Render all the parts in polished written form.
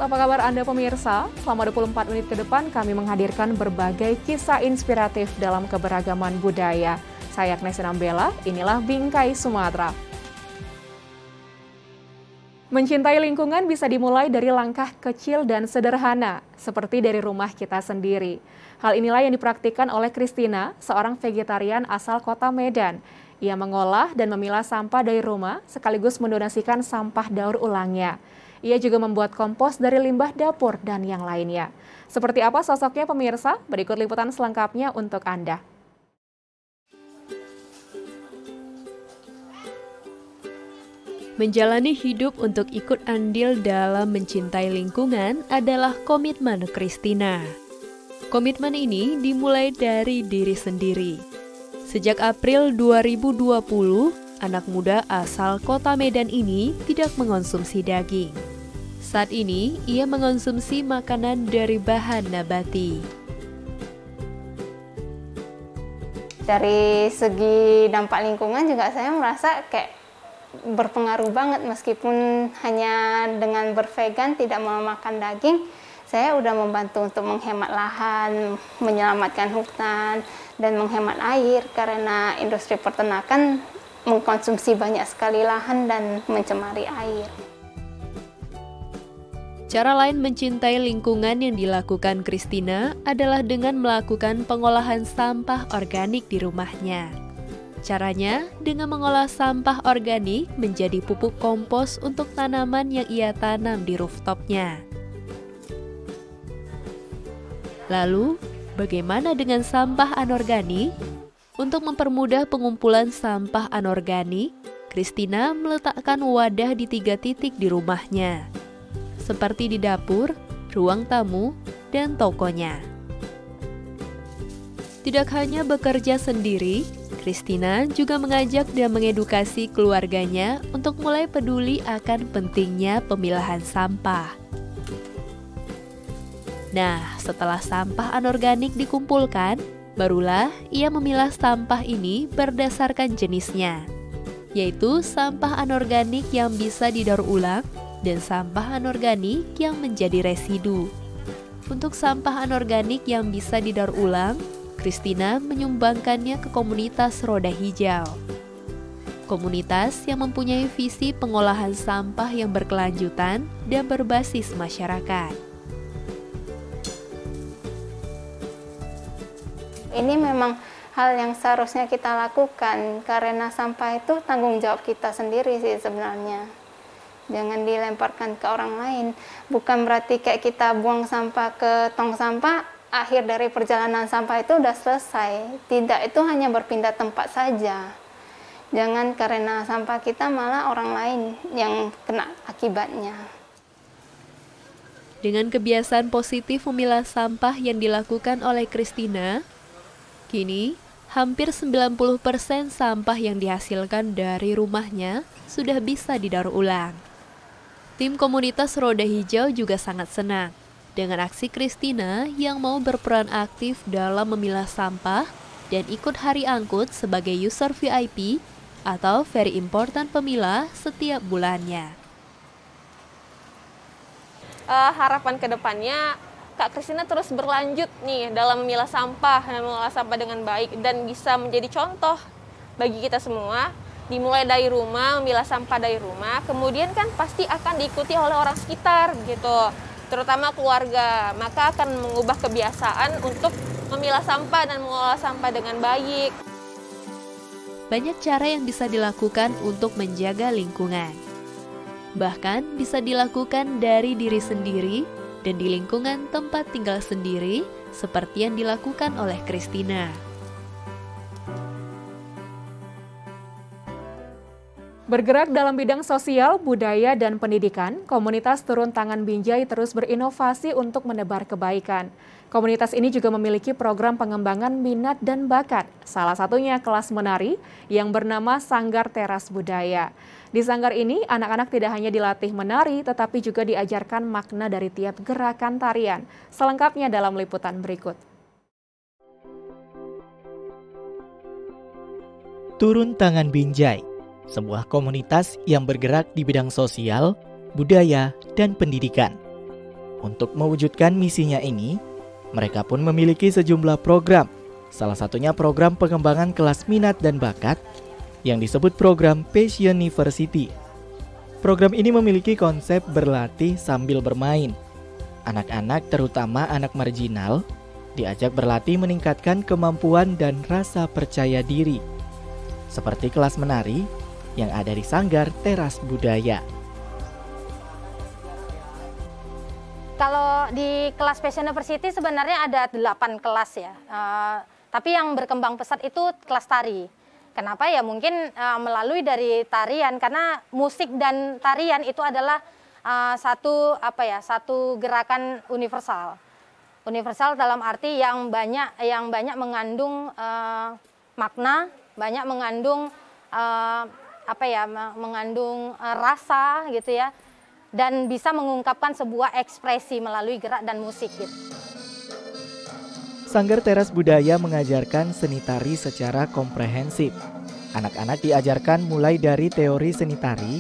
apa kabar Anda pemirsa? Selama 24 menit ke depan kami menghadirkan berbagai kisah inspiratif dalam keberagaman budaya. Saya Agnes Nambela, inilah Bingkai Sumatera. Mencintai lingkungan bisa dimulai dari langkah kecil dan sederhana, seperti dari rumah kita sendiri. Hal inilah yang dipraktikkan oleh Christina, seorang vegetarian asal kota Medan. Ia mengolah dan memilah sampah dari rumah, sekaligus mendonasikan sampah daur ulangnya. Ia juga membuat kompos dari limbah dapur dan yang lainnya. Seperti apa sosoknya pemirsa? Berikut liputan selengkapnya untuk Anda. Menjalani hidup untuk ikut andil dalam mencintai lingkungan adalah komitmen Christina. Komitmen ini dimulai dari diri sendiri. Sejak April 2020, anak muda asal kota Medan ini tidak mengonsumsi daging. Saat ini, ia mengonsumsi makanan dari bahan nabati. Dari segi dampak lingkungan juga saya merasa kayak berpengaruh banget, meskipun hanya dengan bervegan tidak mau makan daging, saya udah membantu untuk menghemat lahan, menyelamatkan hutan, dan menghemat air karena industri peternakan mengkonsumsi banyak sekali lahan dan mencemari air. Cara lain mencintai lingkungan yang dilakukan Christina adalah dengan melakukan pengolahan sampah organik di rumahnya. Caranya dengan mengolah sampah organik menjadi pupuk kompos untuk tanaman yang ia tanam di rooftopnya. Lalu, bagaimana dengan sampah anorganik? Untuk mempermudah pengumpulan sampah anorganik, Christina meletakkan wadah di 3 titik di rumahnya, seperti di dapur, ruang tamu, dan tokonya. Tidak hanya bekerja sendiri, Christina juga mengajak dan mengedukasi keluarganya untuk mulai peduli akan pentingnya pemilahan sampah. Nah, setelah sampah anorganik dikumpulkan, barulah ia memilah sampah ini berdasarkan jenisnya, yaitu sampah anorganik yang bisa didaur ulang dan sampah anorganik yang menjadi residu. Untuk sampah anorganik yang bisa didaur ulang, Christina menyumbangkannya ke komunitas Roda Hijau. Komunitas yang mempunyai visi pengolahan sampah yang berkelanjutan dan berbasis masyarakat. Ini memang hal yang seharusnya kita lakukan karena sampah itu tanggung jawab kita sendiri sih sebenarnya. Jangan dilemparkan ke orang lain. Bukan berarti kayak kita buang sampah ke tong sampah, akhir dari perjalanan sampah itu udah selesai. Tidak, itu hanya berpindah tempat saja. Jangan karena sampah kita malah orang lain yang kena akibatnya. Dengan kebiasaan positif memilah sampah yang dilakukan oleh Christina, kini hampir 90% sampah yang dihasilkan dari rumahnya sudah bisa didaur ulang. Tim komunitas Roda Hijau juga sangat senang dengan aksi Christina yang mau berperan aktif dalam memilah sampah dan ikut hari angkut sebagai user VIP atau Very Important Pemilah setiap bulannya. Harapan kedepannya Kak Christina terus berlanjut nih dalam memilah sampah dan mengolah sampah dengan baik dan bisa menjadi contoh bagi kita semua. Dimulai dari rumah, memilah sampah dari rumah, kemudian kan pasti akan diikuti oleh orang sekitar gitu, terutama keluarga. Maka akan mengubah kebiasaan untuk memilah sampah dan mengolah sampah dengan baik. Banyak cara yang bisa dilakukan untuk menjaga lingkungan. Bahkan bisa dilakukan dari diri sendiri dan di lingkungan tempat tinggal sendiri, seperti yang dilakukan oleh Christina. Bergerak dalam bidang sosial, budaya, dan pendidikan, komunitas Turun Tangan Binjai terus berinovasi untuk menebar kebaikan. Komunitas ini juga memiliki program pengembangan minat dan bakat, salah satunya kelas menari yang bernama Sanggar Teras Budaya. Di sanggar ini, anak-anak tidak hanya dilatih menari, tetapi juga diajarkan makna dari tiap gerakan tarian. Selengkapnya dalam liputan berikut. Turun Tangan Binjai, sebuah komunitas yang bergerak di bidang sosial, budaya, dan pendidikan. Untuk mewujudkan misinya ini, mereka pun memiliki sejumlah program. Salah satunya program pengembangan kelas minat dan bakat yang disebut program Passion University. Program ini memiliki konsep berlatih sambil bermain. Anak-anak, terutama anak marginal, diajak berlatih meningkatkan kemampuan dan rasa percaya diri. Seperti kelas menari yang ada di Sanggar Teras Budaya. Kalau di kelas Passion University sebenarnya ada 8 kelas ya, tapi yang berkembang pesat itu kelas tari. Kenapa ya? Mungkin melalui dari tarian, karena musik dan tarian itu adalah satu gerakan universal. Universal dalam arti yang banyak mengandung makna, banyak mengandung mengandung rasa gitu ya. Dan bisa mengungkapkan sebuah ekspresi melalui gerak dan musik gitu. Sanggar Teras Budaya mengajarkan seni tari secara komprehensif. Anak-anak diajarkan mulai dari teori seni tari,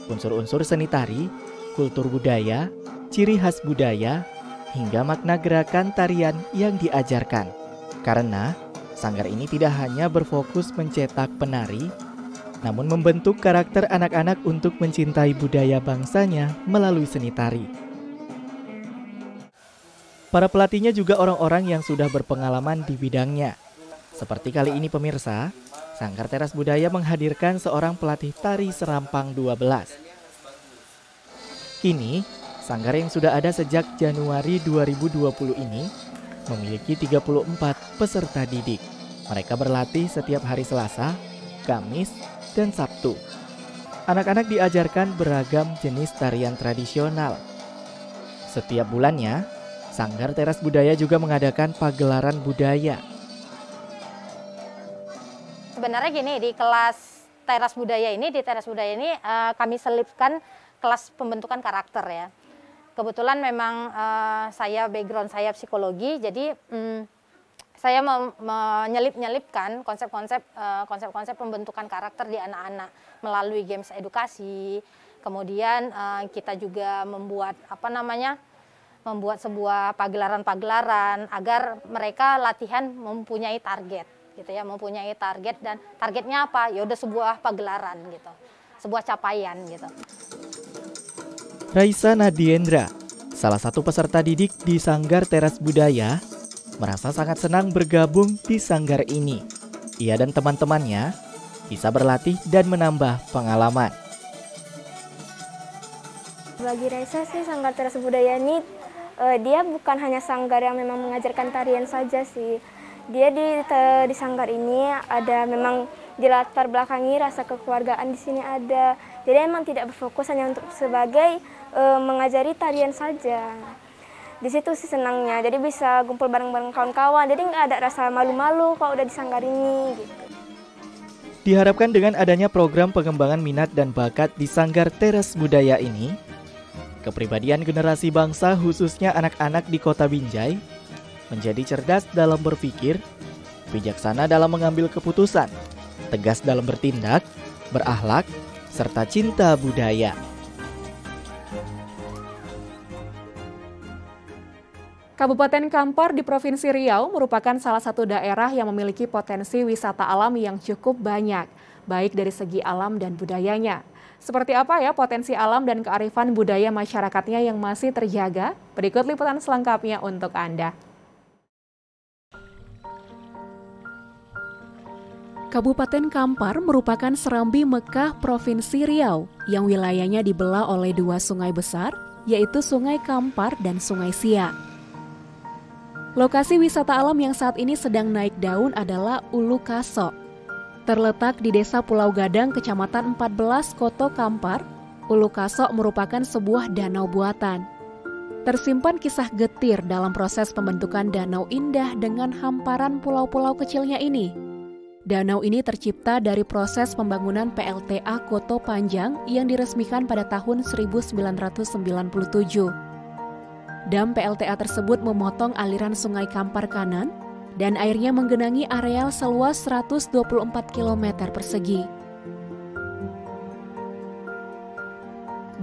unsur-unsur seni tari, kultur budaya, ciri khas budaya, hingga makna gerakan tarian yang diajarkan. Karena sanggar ini tidak hanya berfokus mencetak penari, namun membentuk karakter anak-anak untuk mencintai budaya bangsanya melalui seni tari. Para pelatihnya juga orang-orang yang sudah berpengalaman di bidangnya. Seperti kali ini pemirsa, Sanggar Teras Budaya menghadirkan seorang pelatih tari Serampang 12. Kini, sanggar yang sudah ada sejak Januari 2020 ini memiliki 34 peserta didik. Mereka berlatih setiap hari Selasa, Kamis, dan Sabtu. Anak-anak diajarkan beragam jenis tarian tradisional. Setiap bulannya, Sanggar Teras Budaya juga mengadakan pagelaran budaya. Sebenarnya gini, di kelas Teras Budaya ini, kami selipkan kelas pembentukan karakter ya. Kebetulan memang background saya psikologi, jadi saya menyelipkan konsep-konsep pembentukan karakter di anak-anak melalui games edukasi. Kemudian kita juga membuat sebuah pagelaran-pagelaran agar mereka latihan mempunyai target gitu ya, dan targetnya apa? Ya udah sebuah pagelaran gitu. Sebuah capaian gitu. Raisa Nadiendra, salah satu peserta didik di Sanggar Teras Budaya, merasa sangat senang bergabung di sanggar ini. Ia dan teman-temannya bisa berlatih dan menambah pengalaman. Bagi Raisa sih, Sanggar Teras Budaya ini dia bukan hanya sanggar yang memang mengajarkan tarian saja sih. Dia di sanggar ini ada memang dilatar belakangi rasa kekeluargaan di sini ada. Jadi emang tidak berfokus hanya untuk sebagai mengajari tarian saja. Di situ sih senangnya, jadi bisa kumpul bareng-bareng kawan-kawan, jadi nggak ada rasa malu-malu kalau udah di sanggar ini gitu. Diharapkan dengan adanya program pengembangan minat dan bakat di Sanggar Teras Budaya ini, kepribadian generasi bangsa khususnya anak-anak di Kota Binjai menjadi cerdas dalam berpikir, bijaksana dalam mengambil keputusan, tegas dalam bertindak, berakhlak, serta cinta budaya. Kabupaten Kampar di Provinsi Riau merupakan salah satu daerah yang memiliki potensi wisata alam yang cukup banyak, baik dari segi alam dan budayanya. Seperti apa ya potensi alam dan kearifan budaya masyarakatnya yang masih terjaga? Berikut liputan selengkapnya untuk Anda. Kabupaten Kampar merupakan serambi Mekah Provinsi Riau yang wilayahnya dibelah oleh dua sungai besar, yaitu Sungai Kampar dan Sungai Siak. Lokasi wisata alam yang saat ini sedang naik daun adalah Ulu Kaso. Terletak di Desa Pulau Gadang, Kecamatan 14, Koto Kampar, Ulu Kaso merupakan sebuah danau buatan. Tersimpan kisah getir dalam proses pembentukan danau indah dengan hamparan pulau-pulau kecilnya ini. Danau ini tercipta dari proses pembangunan PLTA Koto Panjang yang diresmikan pada tahun 1997. Dam PLTA tersebut memotong aliran Sungai Kampar kanan dan airnya menggenangi areal seluas 124 km persegi.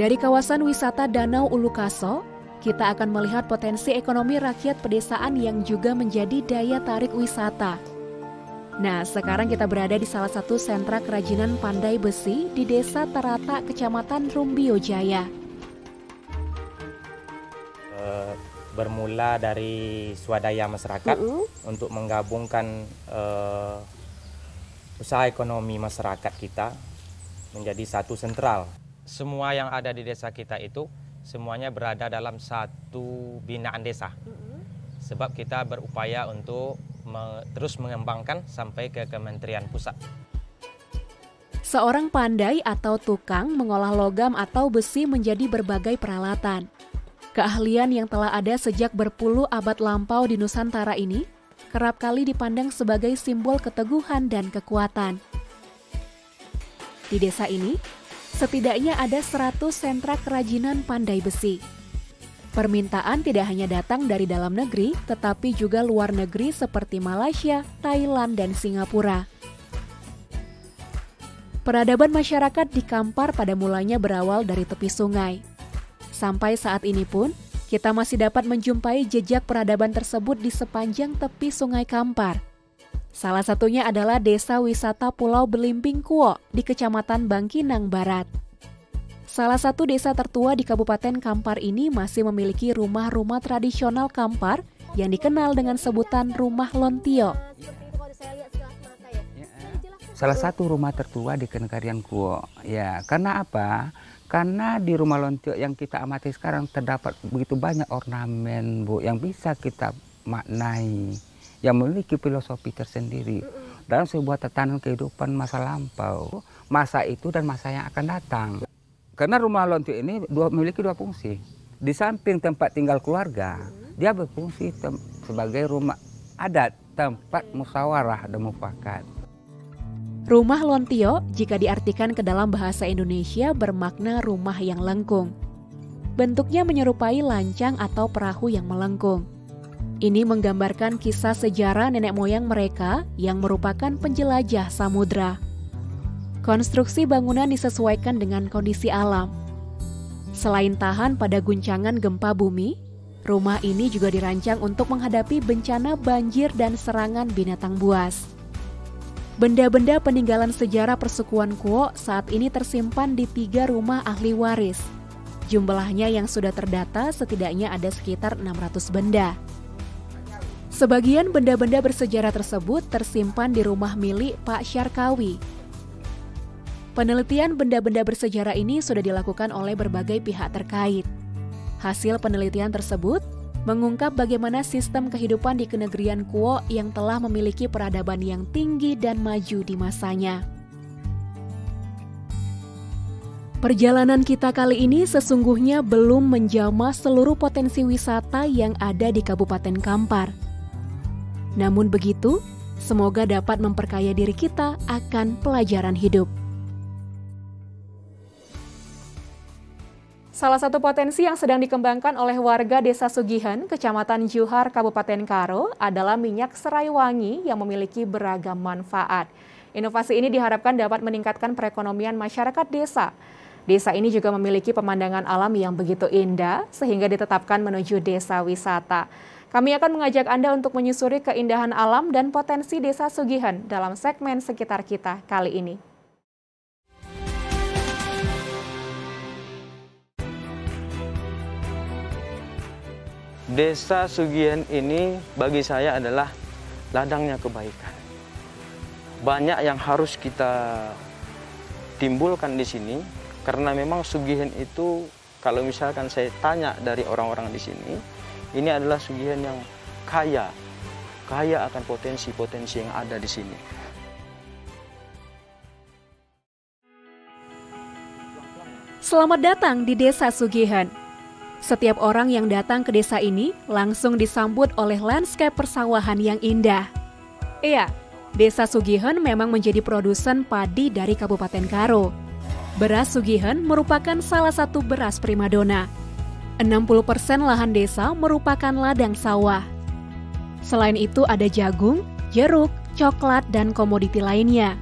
Dari kawasan wisata Danau Ulu Kaso, kita akan melihat potensi ekonomi rakyat pedesaan yang juga menjadi daya tarik wisata. Nah, sekarang kita berada di salah satu sentra kerajinan pandai besi di Desa Terata, Kecamatan Rumbio Jaya. Bermula dari swadaya masyarakat untuk menggabungkan usaha ekonomi masyarakat kita menjadi satu sentral. Semua yang ada di desa kita itu semuanya berada dalam satu binaan desa. Sebab kita berupaya untuk terus mengembangkan sampai ke Kementerian Pusat. Seorang pandai atau tukang mengolah logam atau besi menjadi berbagai peralatan. Keahlian yang telah ada sejak berpuluh abad lampau di Nusantara ini kerap kali dipandang sebagai simbol keteguhan dan kekuatan. Di desa ini, setidaknya ada 100 sentra kerajinan pandai besi. Permintaan tidak hanya datang dari dalam negeri, tetapi juga luar negeri seperti Malaysia, Thailand, dan Singapura. Peradaban masyarakat di Kampar pada mulanya berawal dari tepi sungai. Sampai saat ini pun, kita masih dapat menjumpai jejak peradaban tersebut di sepanjang tepi Sungai Kampar. Salah satunya adalah Desa Wisata Pulau Belimbing Kuok di Kecamatan Bangkinang Barat. Salah satu desa tertua di Kabupaten Kampar ini masih memiliki rumah-rumah tradisional Kampar yang dikenal dengan sebutan Rumah Lontio. Salah satu rumah tertua di Kenegarian Kuok. Ya, karena apa? Karena di Rumah Lontio yang kita amati sekarang terdapat begitu banyak ornamen, Bu, yang bisa kita maknai, yang memiliki filosofi tersendiri dalam sebuah tatanan kehidupan masa lampau, masa itu dan masa yang akan datang. Karena Rumah Lontio ini memiliki dua fungsi. Di samping tempat tinggal keluarga, dia berfungsi sebagai rumah adat, tempat musyawarah dan mufakat. Rumah Lontio jika diartikan ke dalam bahasa Indonesia bermakna rumah yang lengkung. Bentuknya menyerupai lancang atau perahu yang melengkung. Ini menggambarkan kisah sejarah nenek moyang mereka yang merupakan penjelajah samudra. Konstruksi bangunan disesuaikan dengan kondisi alam. Selain tahan pada guncangan gempa bumi, rumah ini juga dirancang untuk menghadapi bencana banjir dan serangan binatang buas. Benda-benda peninggalan sejarah persukuan Kuok saat ini tersimpan di 3 rumah ahli waris. Jumlahnya yang sudah terdata setidaknya ada sekitar 600 benda. Sebagian benda-benda bersejarah tersebut tersimpan di rumah milik Pak Syarkawi. Penelitian benda-benda bersejarah ini sudah dilakukan oleh berbagai pihak terkait. Hasil penelitian tersebut mengungkap bagaimana sistem kehidupan di Kenegarian Kuok yang telah memiliki peradaban yang tinggi dan maju di masanya. Perjalanan kita kali ini sesungguhnya belum menjamah seluruh potensi wisata yang ada di Kabupaten Kampar. Namun begitu, semoga dapat memperkaya diri kita akan pelajaran hidup. Salah satu potensi yang sedang dikembangkan oleh warga Desa Sugihan, Kecamatan Juhar, Kabupaten Karo adalah minyak serai wangi yang memiliki beragam manfaat. Inovasi ini diharapkan dapat meningkatkan perekonomian masyarakat desa. Desa ini juga memiliki pemandangan alam yang begitu indah sehingga ditetapkan menuju desa wisata. Kami akan mengajak Anda untuk menyusuri keindahan alam dan potensi Desa Sugihan dalam segmen Sekitar Kita kali ini. Desa Sugihan ini bagi saya adalah ladangnya kebaikan. Banyak yang harus kita timbulkan di sini karena memang Sugihan itu kalau misalkan saya tanya dari orang-orang di sini, ini adalah Sugihan yang kaya akan potensi-potensi yang ada di sini. Selamat datang di Desa Sugihan. Setiap orang yang datang ke desa ini langsung disambut oleh landscape persawahan yang indah. Iya, Desa Sugihan memang menjadi produsen padi dari Kabupaten Karo. Beras Sugihan merupakan salah satu beras primadona. 60% lahan desa merupakan ladang sawah. Selain itu ada jagung, jeruk, coklat, dan komoditi lainnya.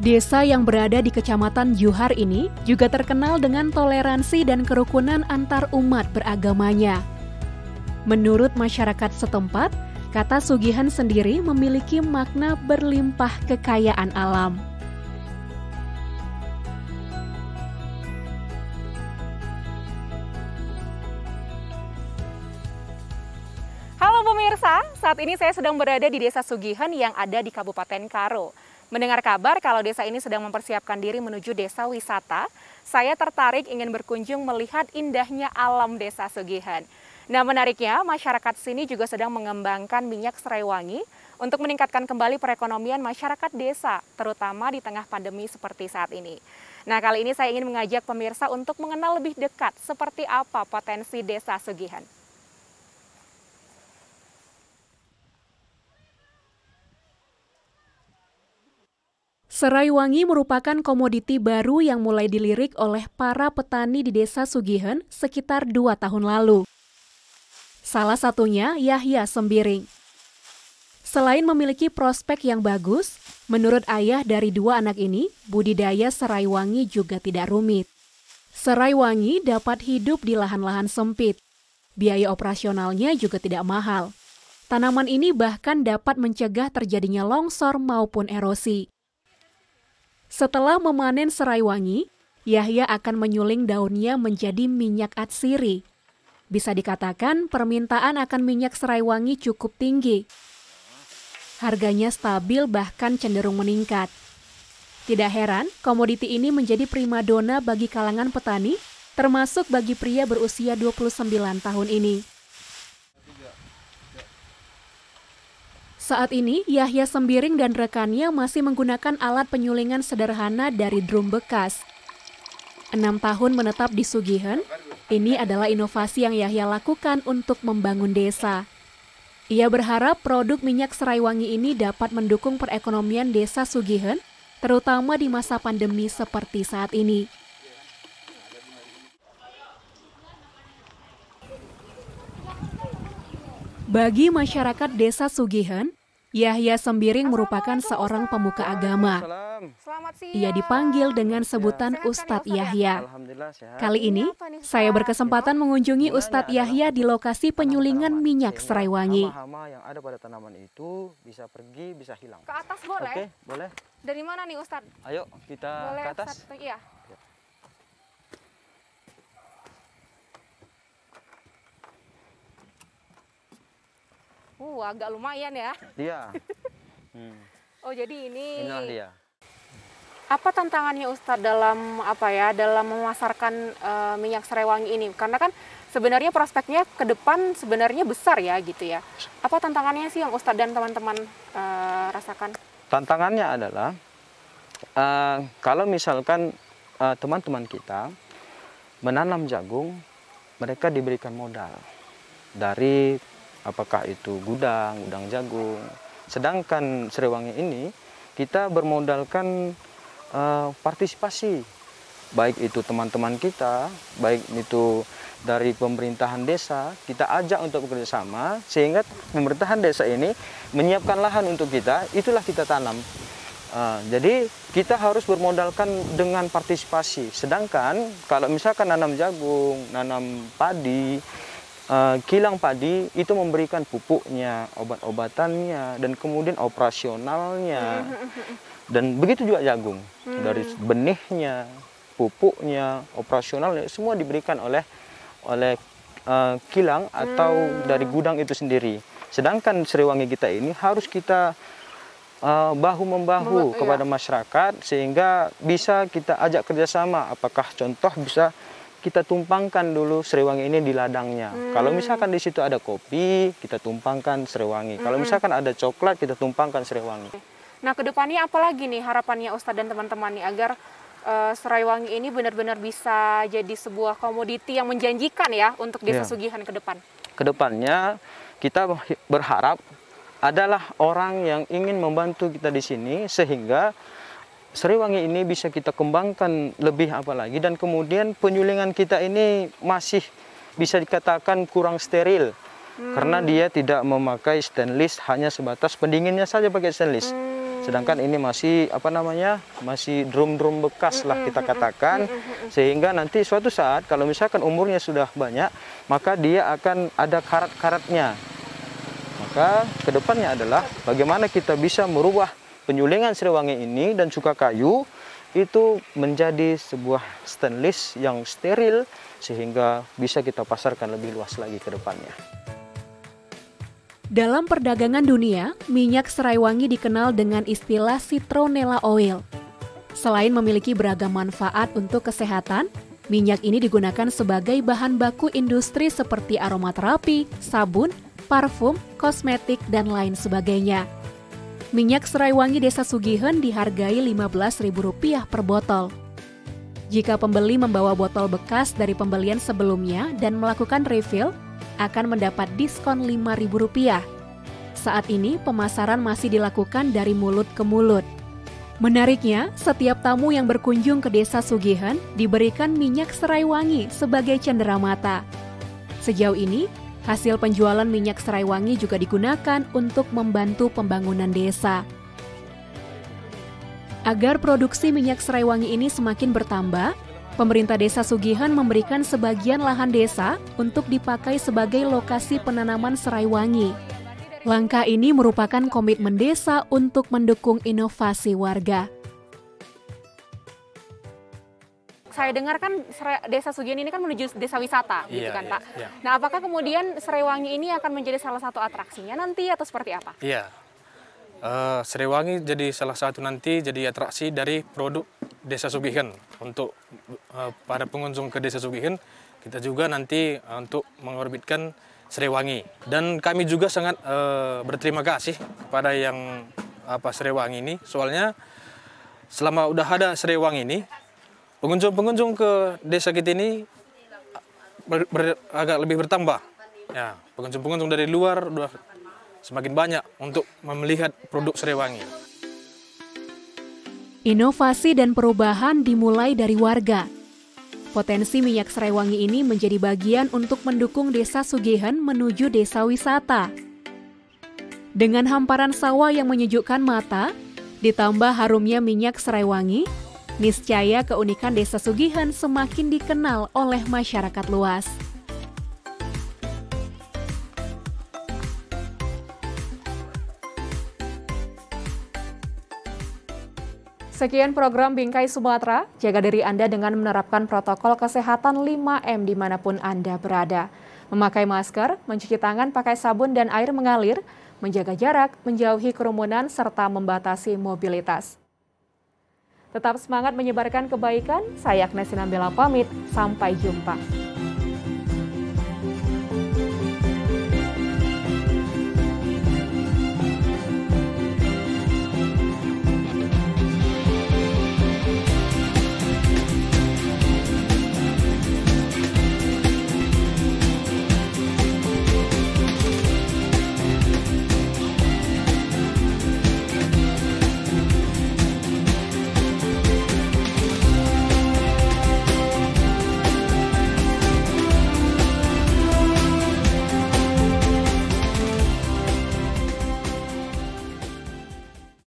Desa yang berada di Kecamatan Juhar ini juga terkenal dengan toleransi dan kerukunan antar umat beragamanya. Menurut masyarakat setempat, kata sugihan sendiri memiliki makna berlimpah kekayaan alam. Halo pemirsa, saat ini saya sedang berada di Desa Sugihan yang ada di Kabupaten Karo. Mendengar kabar kalau desa ini sedang mempersiapkan diri menuju desa wisata, saya tertarik ingin berkunjung melihat indahnya alam Desa Sugihan. Nah, menariknya masyarakat sini juga sedang mengembangkan minyak serai wangi untuk meningkatkan kembali perekonomian masyarakat desa, terutama di tengah pandemi seperti saat ini. Nah, kali ini saya ingin mengajak pemirsa untuk mengenal lebih dekat seperti apa potensi Desa Sugihan. Serai wangi merupakan komoditi baru yang mulai dilirik oleh para petani di Desa Sugihan sekitar 2 tahun lalu. Salah satunya Yahya Sembiring. Selain memiliki prospek yang bagus, menurut ayah dari 2 anak ini, budidaya serai wangi juga tidak rumit. Serai wangi dapat hidup di lahan-lahan sempit. Biaya operasionalnya juga tidak mahal. Tanaman ini bahkan dapat mencegah terjadinya longsor maupun erosi. Setelah memanen serai wangi, Yahya akan menyuling daunnya menjadi minyak atsiri. Bisa dikatakan permintaan akan minyak serai wangi cukup tinggi. Harganya stabil bahkan cenderung meningkat. Tidak heran, komoditi ini menjadi primadona bagi kalangan petani, termasuk bagi pria berusia 29 tahun ini. Saat ini, Yahya Sembiring dan rekannya masih menggunakan alat penyulingan sederhana dari drum bekas. 6 tahun menetap di Sugihan, ini adalah inovasi yang Yahya lakukan untuk membangun desa. Ia berharap produk minyak serai wangi ini dapat mendukung perekonomian Desa Sugihan, terutama di masa pandemi seperti saat ini. Bagi masyarakat Desa Sugihan, Yahya Sembiring merupakan seorang pemuka agama. Ia dipanggil dengan sebutan Ustadz Yahya. Kali ini, saya berkesempatan mengunjungi Ustadz Yahya di lokasi penyulingan minyak serai wangi. Hama yang ada pada tanaman itu bisa pergi, bisa hilang. Ke atas boleh? Oke, boleh. Dari mana nih Ustadz? Ayo kita boleh ke atas. Iya. Agak lumayan ya. Iya. Oh, jadi Inilah dia. Apa tantangannya Ustadz dalam dalam memasarkan minyak serai wangi ini? Karena kan sebenarnya prospeknya ke depan sebenarnya besar ya gitu ya. Apa tantangannya sih yang Ustadz dan teman-teman rasakan? Tantangannya adalah kalau misalkan teman-teman kita menanam jagung, mereka diberikan modal dari apakah itu gudang jagung. Sedangkan serai wangi ini kita bermodalkan partisipasi, baik itu teman-teman kita, baik itu dari pemerintahan desa, kita ajak untuk bekerja sama sehingga pemerintahan desa ini menyiapkan lahan untuk kita, itulah kita tanam. Jadi kita harus bermodalkan dengan partisipasi. Sedangkan kalau misalkan nanam jagung, nanam padi, kilang padi itu memberikan pupuknya, obat-obatannya, dan kemudian operasionalnya. Dan begitu juga jagung, dari benihnya, pupuknya, operasionalnya, semua diberikan oleh kilang atau dari gudang itu sendiri. Sedangkan serai wangi kita ini harus kita bahu-membahu kepada masyarakat sehingga bisa kita ajak kerjasama. Apakah contoh bisa kita tumpangkan dulu serai wangi ini di ladangnya. Kalau misalkan di situ ada kopi, kita tumpangkan serai wangi. Kalau misalkan ada coklat, kita tumpangkan serai wangi. Nah, kedepannya apa lagi nih harapannya Ustadz dan teman-teman nih agar serai wangi ini benar-benar bisa jadi sebuah komoditi yang menjanjikan ya untuk Desa Sugihan ke depan? Kedepannya kita berharap adalah orang yang ingin membantu kita di sini sehingga serai wangi ini bisa kita kembangkan lebih apalagi, dan kemudian penyulingan kita ini masih bisa dikatakan kurang steril karena dia tidak memakai stainless, hanya sebatas pendinginnya saja pakai stainless. Sedangkan ini masih masih drum-drum bekas lah kita katakan, sehingga nanti suatu saat kalau misalkan umurnya sudah banyak, maka dia akan ada karat-karatnya. Maka kedepannya adalah bagaimana kita bisa merubah penyulingan Sriwangi ini dan cuka kayu itu menjadi sebuah stainless yang steril, sehingga bisa kita pasarkan lebih luas lagi ke depannya. Dalam perdagangan dunia, minyak serai wangi dikenal dengan istilah citronella oil. Selain memiliki beragam manfaat untuk kesehatan, minyak ini digunakan sebagai bahan baku industri seperti aromaterapi, sabun, parfum, kosmetik, dan lain sebagainya. Minyak serai wangi Desa Sugihen dihargai Rp15.000 per botol. Jika pembeli membawa botol bekas dari pembelian sebelumnya dan melakukan refill, akan mendapat diskon Rp5.000. Saat ini pemasaran masih dilakukan dari mulut ke mulut. Menariknya, setiap tamu yang berkunjung ke Desa Sugihen diberikan minyak serai wangi sebagai cenderamata. Sejauh ini, hasil penjualan minyak serai wangi juga digunakan untuk membantu pembangunan desa. Agar produksi minyak serai wangi ini semakin bertambah, pemerintah Desa Sugihen memberikan sebagian lahan desa untuk dipakai sebagai lokasi penanaman serai wangi. Langkah ini merupakan komitmen desa untuk mendukung inovasi warga. Saya dengar kan Desa Sugihen ini kan menuju desa wisata, gitu kan Pak? Iya. Nah, apakah kemudian serai wangi ini akan menjadi salah satu atraksinya nanti atau seperti apa? Iya, serai wangi jadi salah satu nanti jadi atraksi dari produk Desa Sugihen. Untuk para pengunjung ke Desa Sugihen, kita juga nanti untuk mengorbitkan serai wangi. Dan kami juga sangat berterima kasih kepada yang serai wangi ini, soalnya selama udah ada serai wangi ini, pengunjung-pengunjung ke desa kita ini agak lebih bertambah. Ya, pengunjung-pengunjung dari luar udah semakin banyak untuk melihat produk serai wangi. Inovasi dan perubahan dimulai dari warga. Potensi minyak serai wangi ini menjadi bagian untuk mendukung Desa Sugihen menuju desa wisata. Dengan hamparan sawah yang menyejukkan mata, ditambah harumnya minyak serai wangi, niscaya keunikan Desa Sugihen semakin dikenal oleh masyarakat luas. Sekian program Bingkai Sumatera. Jaga diri Anda dengan menerapkan protokol kesehatan 5M dimanapun Anda berada. Memakai masker, mencuci tangan pakai sabun dan air mengalir, menjaga jarak, menjauhi kerumunan, serta membatasi mobilitas. Tetap semangat menyebarkan kebaikan. Saya Agnes Sinambela pamit. Sampai jumpa.